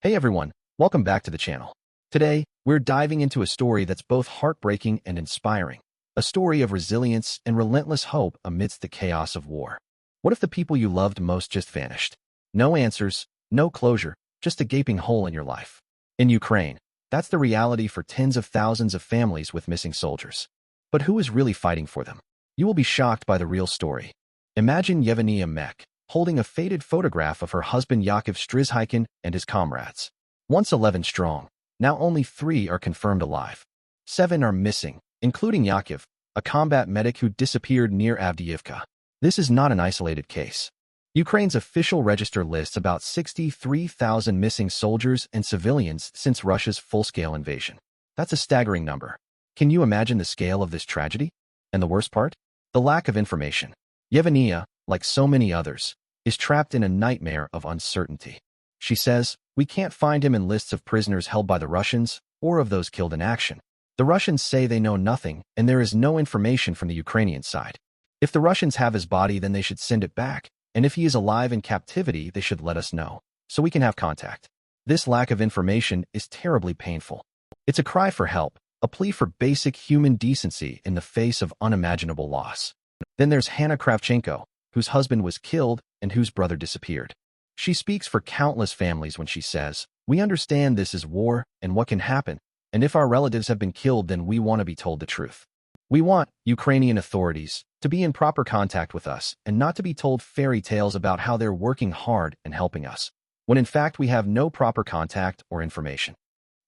Hey everyone, welcome back to the channel. Today, we're diving into a story that's both heartbreaking and inspiring. A story of resilience and relentless hope amidst the chaos of war. What if the people you loved most just vanished? No answers, no closure, just a gaping hole in your life. In Ukraine, that's the reality for tens of thousands of families with missing soldiers. But who is really fighting for them? You will be shocked by the real story. Imagine Yevgenia Mek, holding a faded photograph of her husband Yakov Strizhykin and his comrades. Once 11 strong, now only 3 are confirmed alive. 7 are missing, including Yakov, a combat medic who disappeared near Avdiivka. This is not an isolated case. Ukraine's official register lists about 63,000 missing soldiers and civilians since Russia's full-scale invasion. That's a staggering number. Can you imagine the scale of this tragedy? And the worst part? The lack of information. Yevgenia, like so many others, is trapped in a nightmare of uncertainty. She says, "We can't find him in lists of prisoners held by the Russians or of those killed in action. The Russians say they know nothing, and there is no information from the Ukrainian side. If the Russians have his body, then they should send it back, and if he is alive in captivity, they should let us know, so we can have contact." This lack of information is terribly painful. It's a cry for help, a plea for basic human decency in the face of unimaginable loss. Then there's Hanna Kravchenko, whose husband was killed and whose brother disappeared. She speaks for countless families when she says, "We understand this is war and what can happen, and if our relatives have been killed, then we want to be told the truth. We want Ukrainian authorities to be in proper contact with us and not to be told fairy tales about how they're working hard and helping us, when in fact we have no proper contact or information."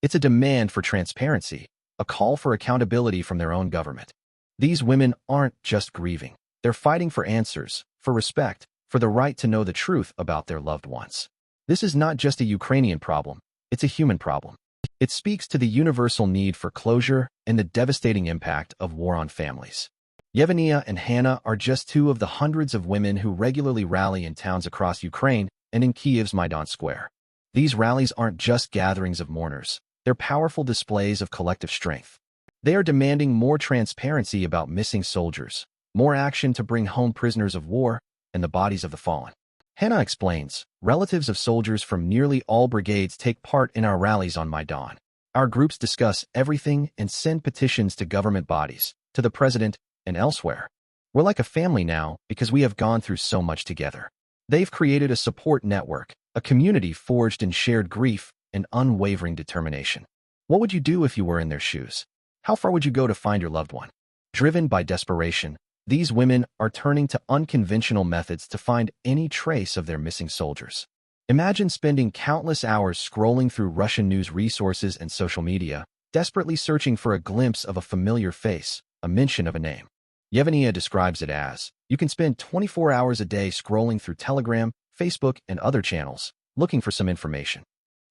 It's a demand for transparency, a call for accountability from their own government. These women aren't just grieving. They're fighting for answers, for respect, for the right to know the truth about their loved ones. This is not just a Ukrainian problem, it's a human problem. It speaks to the universal need for closure and the devastating impact of war on families. Yevgenia and Hannah are just 2 of the hundreds of women who regularly rally in towns across Ukraine and in Kyiv's Maidan Square. These rallies aren't just gatherings of mourners, they're powerful displays of collective strength. They are demanding more transparency about missing soldiers, more action to bring home prisoners of war and the bodies of the fallen. Hannah explains, "Relatives of soldiers from nearly all brigades take part in our rallies on Maidan. Our groups discuss everything and send petitions to government bodies, to the president, and elsewhere. We're like a family now because we have gone through so much together." They've created a support network, a community forged in shared grief and unwavering determination. What would you do if you were in their shoes? How far would you go to find your loved one? Driven by desperation, these women are turning to unconventional methods to find any trace of their missing soldiers. Imagine spending countless hours scrolling through Russian news resources and social media, desperately searching for a glimpse of a familiar face, a mention of a name. Yevgenia describes it as, "You can spend 24 hours a day scrolling through Telegram, Facebook, and other channels, looking for some information."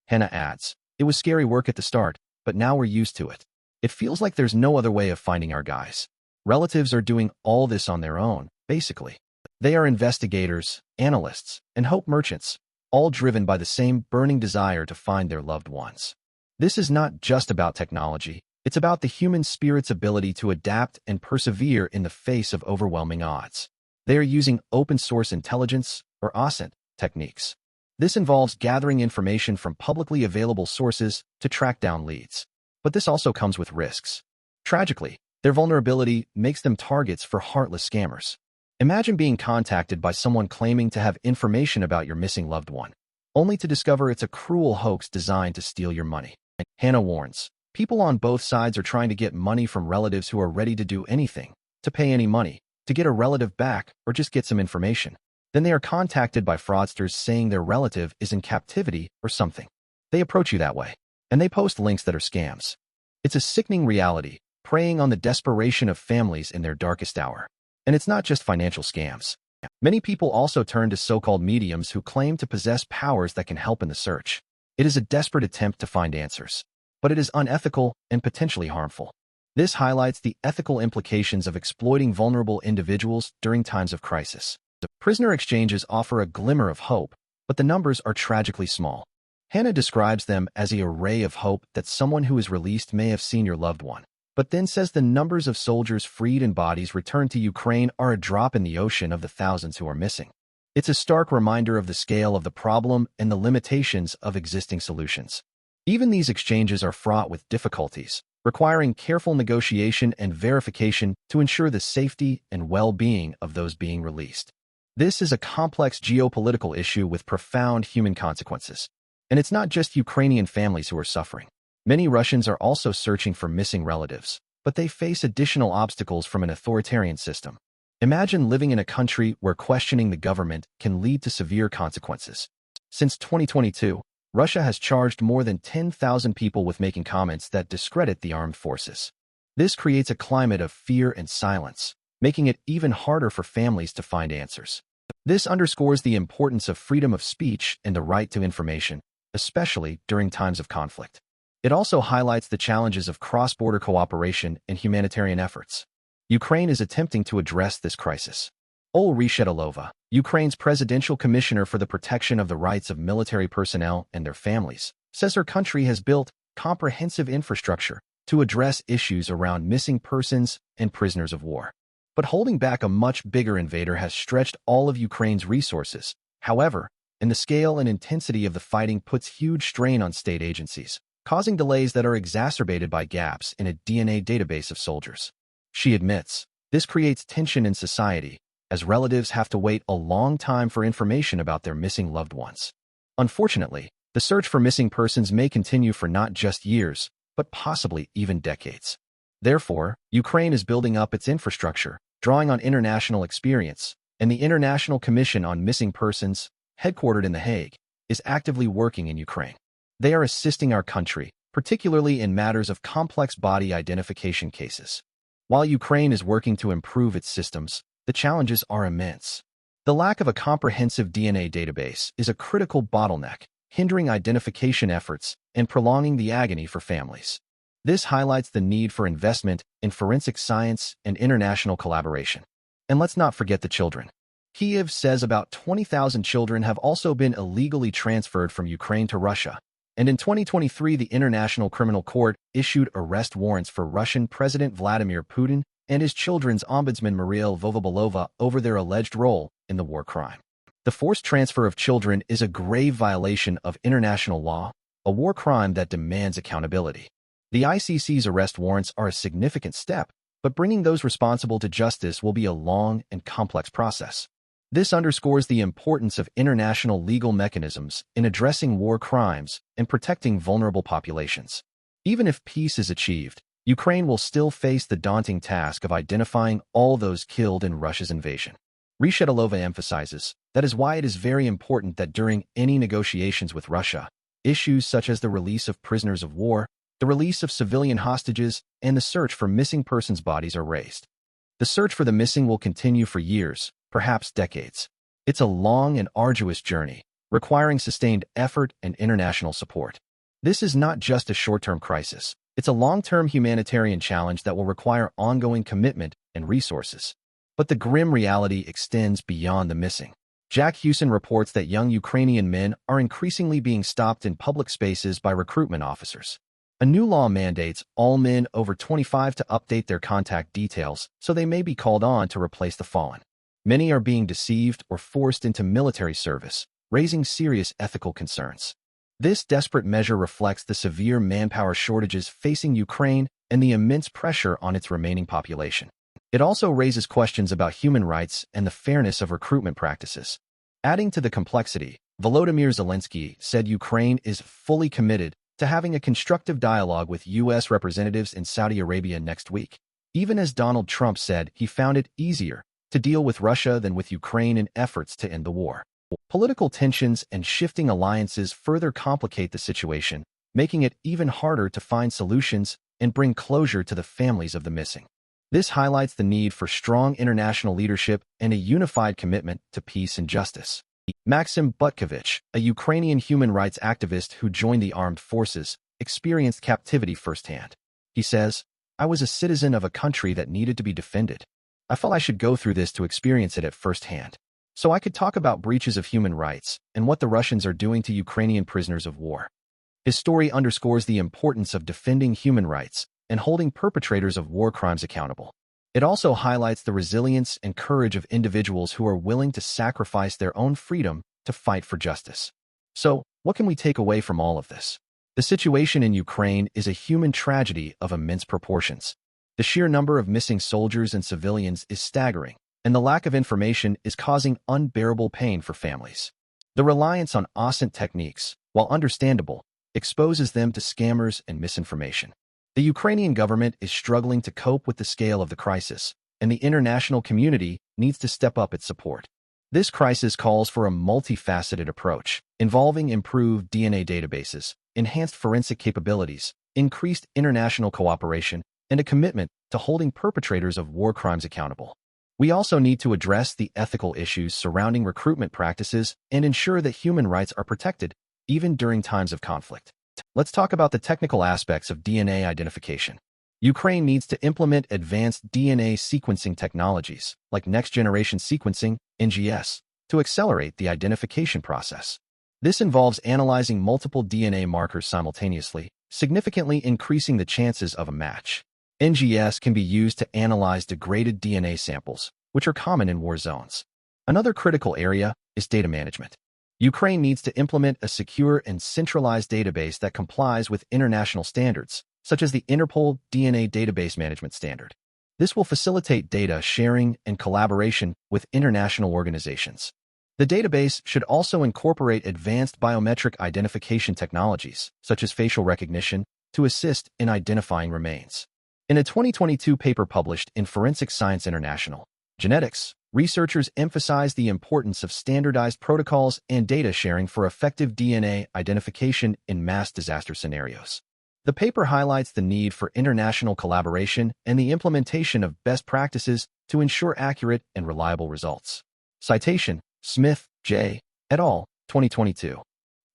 Hannah adds, "It was scary work at the start, but now we're used to it. It feels like there's no other way of finding our guys. Relatives are doing all this on their own, basically. They are investigators, analysts, and hope merchants, all driven by the same burning desire to find their loved ones." This is not just about technology. It's about the human spirit's ability to adapt and persevere in the face of overwhelming odds. They are using open-source intelligence, or OSINT, techniques. This involves gathering information from publicly available sources to track down leads. But this also comes with risks. Tragically, their vulnerability makes them targets for heartless scammers. Imagine being contacted by someone claiming to have information about your missing loved one, only to discover it's a cruel hoax designed to steal your money. Hannah warns, "People on both sides are trying to get money from relatives who are ready to do anything, to pay any money, to get a relative back, or just get some information. Then they are contacted by fraudsters saying their relative is in captivity or something. They approach you that way, and they post links that are scams. It's a sickening reality, preying on the desperation of families in their darkest hour. And it's not just financial scams. Many people also turn to so-called mediums who claim to possess powers that can help in the search. It is a desperate attempt to find answers, but it is unethical and potentially harmful. This highlights the ethical implications of exploiting vulnerable individuals during times of crisis. The prisoner exchanges offer a glimmer of hope, but the numbers are tragically small. Hannah describes them as a ray of hope that someone who is released may have seen your loved one, but then says the numbers of soldiers freed and bodies returned to Ukraine are a drop in the ocean of the thousands who are missing. It's a stark reminder of the scale of the problem and the limitations of existing solutions. Even these exchanges are fraught with difficulties, requiring careful negotiation and verification to ensure the safety and well-being of those being released. This is a complex geopolitical issue with profound human consequences. And it's not just Ukrainian families who are suffering. Many Russians are also searching for missing relatives, but they face additional obstacles from an authoritarian system. Imagine living in a country where questioning the government can lead to severe consequences. Since 2022, Russia has charged more than 10,000 people with making comments that discredit the armed forces. This creates a climate of fear and silence, making it even harder for families to find answers. This underscores the importance of freedom of speech and the right to information, especially during times of conflict. It also highlights the challenges of cross-border cooperation and humanitarian efforts. Ukraine is attempting to address this crisis. Olena Reshetylova, Ukraine's presidential commissioner for the protection of the rights of military personnel and their families, says her country has built comprehensive infrastructure to address issues around missing persons and prisoners of war. But holding back a much bigger invader has stretched all of Ukraine's resources. However, the scale and intensity of the fighting puts huge strain on state agencies, causing delays that are exacerbated by gaps in a DNA database of soldiers. She admits, this creates tension in society, as relatives have to wait a long time for information about their missing loved ones. Unfortunately, the search for missing persons may continue for not just years, but possibly even decades. Therefore, Ukraine is building up its infrastructure, drawing on international experience, and the International Commission on Missing Persons, headquartered in The Hague, is actively working in Ukraine. They are assisting our country, particularly in matters of complex body identification cases. While Ukraine is working to improve its systems, the challenges are immense. The lack of a comprehensive DNA database is a critical bottleneck, hindering identification efforts and prolonging the agony for families. This highlights the need for investment in forensic science and international collaboration. And let's not forget the children. Kyiv says about 20,000 children have also been illegally transferred from Ukraine to Russia. And in 2023, the International Criminal Court issued arrest warrants for Russian President Vladimir Putin and his children's ombudsman Maria Lvova-Belova over their alleged role in the war crime. The forced transfer of children is a grave violation of international law, a war crime that demands accountability. The ICC's arrest warrants are a significant step, but bringing those responsible to justice will be a long and complex process. This underscores the importance of international legal mechanisms in addressing war crimes and protecting vulnerable populations. Even if peace is achieved, Ukraine will still face the daunting task of identifying all those killed in Russia's invasion. Reshetylova emphasizes that is why it is very important that during any negotiations with Russia, issues such as the release of prisoners of war, the release of civilian hostages, and the search for missing persons' bodies are raised. The search for the missing will continue for years, perhaps decades. It's a long and arduous journey, requiring sustained effort and international support. This is not just a short-term crisis. It's a long-term humanitarian challenge that will require ongoing commitment and resources. But the grim reality extends beyond the missing. Jack Hewson reports that young Ukrainian men are increasingly being stopped in public spaces by recruitment officers. A new law mandates all men over 25 to update their contact details so they may be called on to replace the fallen. Many are being deceived or forced into military service, raising serious ethical concerns. This desperate measure reflects the severe manpower shortages facing Ukraine and the immense pressure on its remaining population. It also raises questions about human rights and the fairness of recruitment practices. Adding to the complexity, Volodymyr Zelensky said Ukraine is fully committed to having a constructive dialogue with U.S. representatives in Saudi Arabia next week, even as Donald Trump said he found it easier to deal with Russia than with Ukraine in efforts to end the war. Political tensions and shifting alliances further complicate the situation, making it even harder to find solutions and bring closure to the families of the missing. This highlights the need for strong international leadership and a unified commitment to peace and justice. Maxim Butkovich, a Ukrainian human rights activist who joined the armed forces, experienced captivity firsthand. He says, "I was a citizen of a country that needed to be defended. I felt I should go through this to experience it at firsthand, so I could talk about breaches of human rights and what the Russians are doing to Ukrainian prisoners of war." His story underscores the importance of defending human rights and holding perpetrators of war crimes accountable. It also highlights the resilience and courage of individuals who are willing to sacrifice their own freedom to fight for justice. So, what can we take away from all of this? The situation in Ukraine is a human tragedy of immense proportions. The sheer number of missing soldiers and civilians is staggering, and the lack of information is causing unbearable pain for families. The reliance on innocent techniques, while understandable, exposes them to scammers and misinformation. The Ukrainian government is struggling to cope with the scale of the crisis, and the international community needs to step up its support. This crisis calls for a multifaceted approach, involving improved DNA databases, enhanced forensic capabilities, increased international cooperation, and a commitment to holding perpetrators of war crimes accountable. We also need to address the ethical issues surrounding recruitment practices and ensure that human rights are protected, even during times of conflict. Let's talk about the technical aspects of DNA identification. Ukraine needs to implement advanced DNA sequencing technologies, like next-generation sequencing, NGS, to accelerate the identification process. This involves analyzing multiple DNA markers simultaneously, significantly increasing the chances of a match. NGS can be used to analyze degraded DNA samples, which are common in war zones. Another critical area is data management. Ukraine needs to implement a secure and centralized database that complies with international standards, such as the Interpol DNA Database Management Standard. This will facilitate data sharing and collaboration with international organizations. The database should also incorporate advanced biometric identification technologies, such as facial recognition, to assist in identifying remains. In a 2022 paper published in Forensic Science International, Genetics, researchers emphasized the importance of standardized protocols and data sharing for effective DNA identification in mass disaster scenarios. The paper highlights the need for international collaboration and the implementation of best practices to ensure accurate and reliable results. Citation: Smith, J. et al., 2022.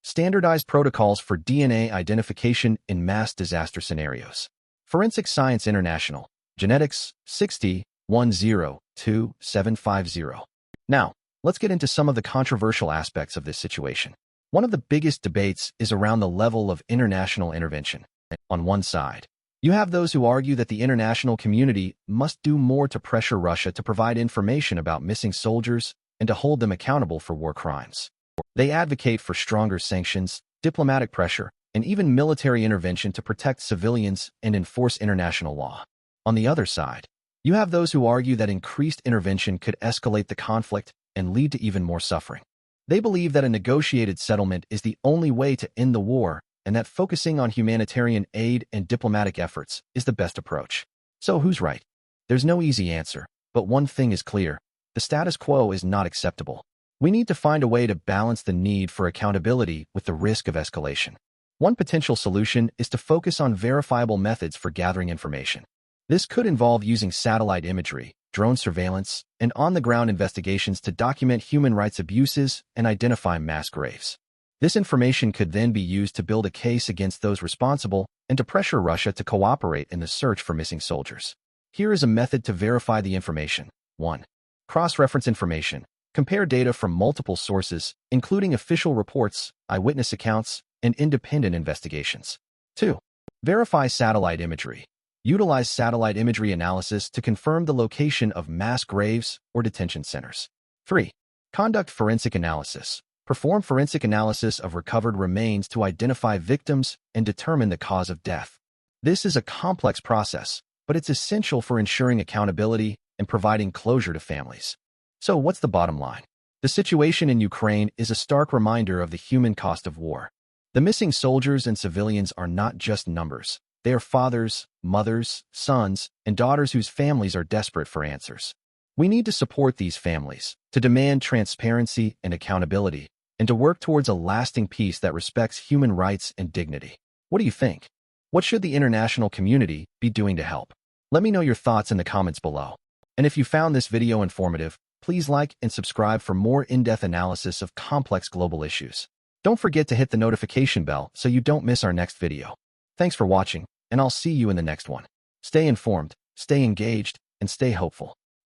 Standardized Protocols for DNA Identification in Mass Disaster Scenarios. Forensic Science International, Genetics, 60-10-2750. Now, let's get into some of the controversial aspects of this situation. One of the biggest debates is around the level of international intervention. On one side, you have those who argue that the international community must do more to pressure Russia to provide information about missing soldiers and to hold them accountable for war crimes. They advocate for stronger sanctions, diplomatic pressure, and even military intervention to protect civilians and enforce international law. On the other side, you have those who argue that increased intervention could escalate the conflict and lead to even more suffering. They believe that a negotiated settlement is the only way to end the war and that focusing on humanitarian aid and diplomatic efforts is the best approach. So who's right? There's no easy answer, but one thing is clear: the status quo is not acceptable. We need to find a way to balance the need for accountability with the risk of escalation. One potential solution is to focus on verifiable methods for gathering information. This could involve using satellite imagery, drone surveillance, and on-the-ground investigations to document human rights abuses and identify mass graves. This information could then be used to build a case against those responsible and to pressure Russia to cooperate in the search for missing soldiers. Here is a method to verify the information. 1. Cross-reference information. Compare data from multiple sources, including official reports, eyewitness accounts, and independent investigations. 2. Verify satellite imagery. Utilize satellite imagery analysis to confirm the location of mass graves or detention centers. 3. Conduct forensic analysis. Perform forensic analysis of recovered remains to identify victims and determine the cause of death. This is a complex process, but it's essential for ensuring accountability and providing closure to families. So what's the bottom line? The situation in Ukraine is a stark reminder of the human cost of war. The missing soldiers and civilians are not just numbers. They are fathers, mothers, sons, and daughters whose families are desperate for answers. We need to support these families, to demand transparency and accountability, and to work towards a lasting peace that respects human rights and dignity. What do you think? What should the international community be doing to help? Let me know your thoughts in the comments below. And if you found this video informative, please like and subscribe for more in-depth analysis of complex global issues. Don't forget to hit the notification bell so you don't miss our next video. Thanks for watching, and I'll see you in the next one. Stay informed, stay engaged, and stay hopeful.